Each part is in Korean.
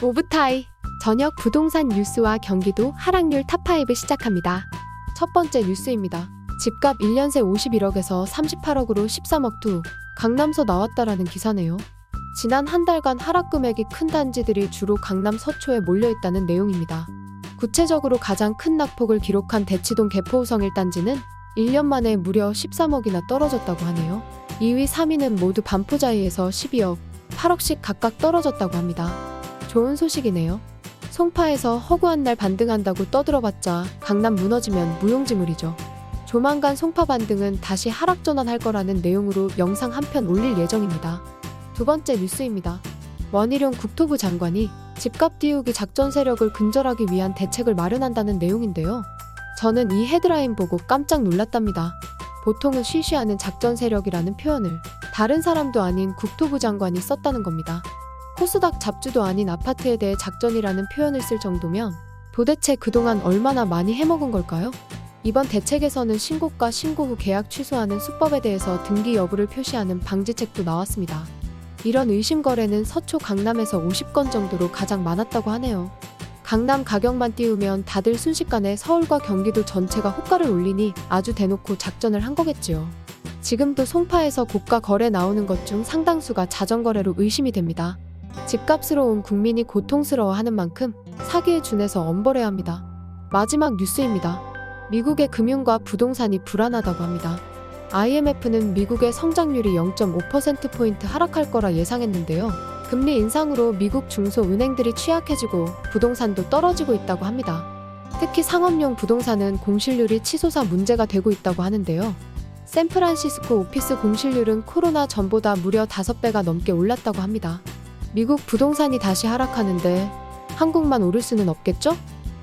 오브타이 저녁 부동산 뉴스와 경기도 하락률 탑5 시작합니다. 첫 번째 뉴스입니다. 집값 1년 새 51억에서 38억으로 13억 투 강남서 나왔다라는 기사네요. 지난 한 달간 하락 금액이 큰 단지들이 주로 강남 서초에 몰려있다는 내용입니다. 구체적으로 가장 큰 낙폭을 기록한 대치동 개포우성 1단지는 1년 만에 무려 13억이나 떨어졌다고 하네요. 2위, 3위는 모두 반포자이에서 12억, 8억씩 각각 떨어졌다고 합니다. 좋은 소식이네요. 송파에서 허구한 날 반등한다고 떠들어봤자 강남 무너지면 무용지물이죠. 조만간 송파 반등은 다시 하락 전환할 거라는 내용으로 영상 한 편 올릴 예정입니다. 두 번째 뉴스입니다. 원희룡 국토부 장관이 집값 띄우기 작전 세력을 근절하기 위한 대책을 마련한다는 내용인데요. 저는 이 헤드라인 보고 깜짝 놀랐답니다. 보통은 쉬쉬하는 작전 세력이라는 표현을 다른 사람도 아닌 국토부 장관이 썼다는 겁니다. 코스닥 잡주도 아닌 아파트에 대해 작전이라는 표현을 쓸 정도면 도대체 그동안 얼마나 많이 해먹은 걸까요? 이번 대책에서는 신고가 신고 후 계약 취소하는 수법에 대해서 등기 여부를 표시하는 방지책도 나왔습니다. 이런 의심 거래는 서초 강남에서 50건 정도로 가장 많았다고 하네요. 강남 가격만 띄우면 다들 순식간에 서울과 경기도 전체가 호가를 올리니 아주 대놓고 작전을 한 거겠지요. 지금도 송파에서 고가 거래 나오는 것 중 상당수가 자전거래로 의심이 됩니다. 집값으로 온 국민이 고통스러워하는 만큼 사기에 준해서 엄벌해야 합니다. 마지막 뉴스입니다. 미국의 금융과 부동산이 불안하다고 합니다. IMF는 미국의 성장률이 0.5%포인트 하락할 거라 예상했는데요. 금리 인상으로 미국 중소은행들이 취약해지고 부동산도 떨어지고 있다고 합니다. 특히 상업용 부동산은 공실률이 치솟아 문제가 되고 있다고 하는데요. 샌프란시스코 오피스 공실률은 코로나 전보다 무려 5배가 넘게 올랐다고 합니다. 미국 부동산이 다시 하락하는데 한국만 오를 수는 없겠죠?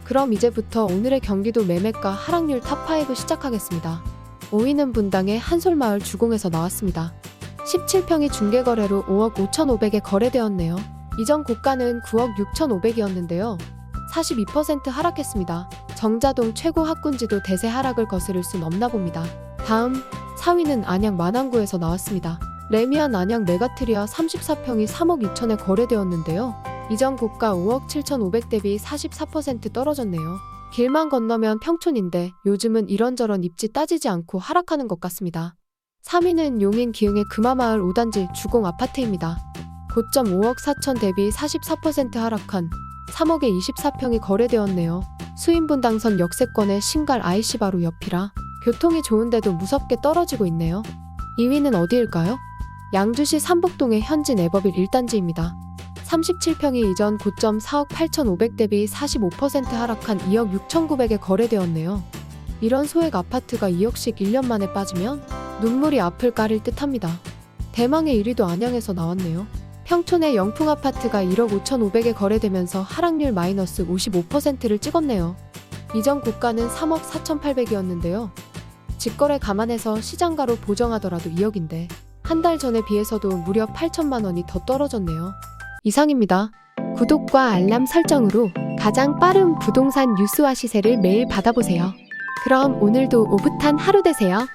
그럼 이제부터 오늘의 경기도 매매가 하락률 탑5 시작하겠습니다. 5위는 분당의 한솔마을 주공에서 나왔습니다. 17평이 중개거래로 5억 5,500에 거래되었네요. 이전 고가는 9억 6,500이었는데요. 42% 하락했습니다. 정자동 최고 학군지도 대세 하락을 거스를 순 없나 봅니다. 다음 4위는 안양 만안구에서 나왔습니다. 레미안 안양 메가트리아 34평이 3억 2천에 거래되었는데요. 이전 고가 5억 7,500 대비 44% 떨어졌네요. 길만 건너면 평촌인데 요즘은 이런저런 입지 따지지 않고 하락하는 것 같습니다. 3위는 용인 기흥의 금화마을 5단지 주공 아파트입니다. 고점 5억 4천 대비 44% 하락한 3억에 24평이 거래되었네요. 수인분당선 역세권의 신갈 IC 바로 옆이라 교통이 좋은데도 무섭게 떨어지고 있네요. 2위는 어디일까요? 양주시 삼북동의 현진 에버빌 1단지입니다. 37평이 이전 고점 4억 8,500 대비 45% 하락한 2억 6,900에 거래되었네요. 이런 소액 아파트가 2억씩 1년 만에 빠지면 눈물이 앞을 가릴 듯합니다. 대망의 1위도 안양에서 나왔네요. 평촌의 영풍 아파트가 1억 5,500에 거래되면서 하락률 마이너스 55%를 찍었네요. 이전 고가는 3억 4,800이었는데요. 직거래 감안해서 시장가로 보정하더라도 2억인데 한 달 전에 비해서도 무려 8천만 원이 더 떨어졌네요. 이상입니다. 구독과 알람 설정으로 가장 빠른 부동산 뉴스와 시세를 매일 받아보세요. 그럼 오늘도 오붓한 하루 되세요.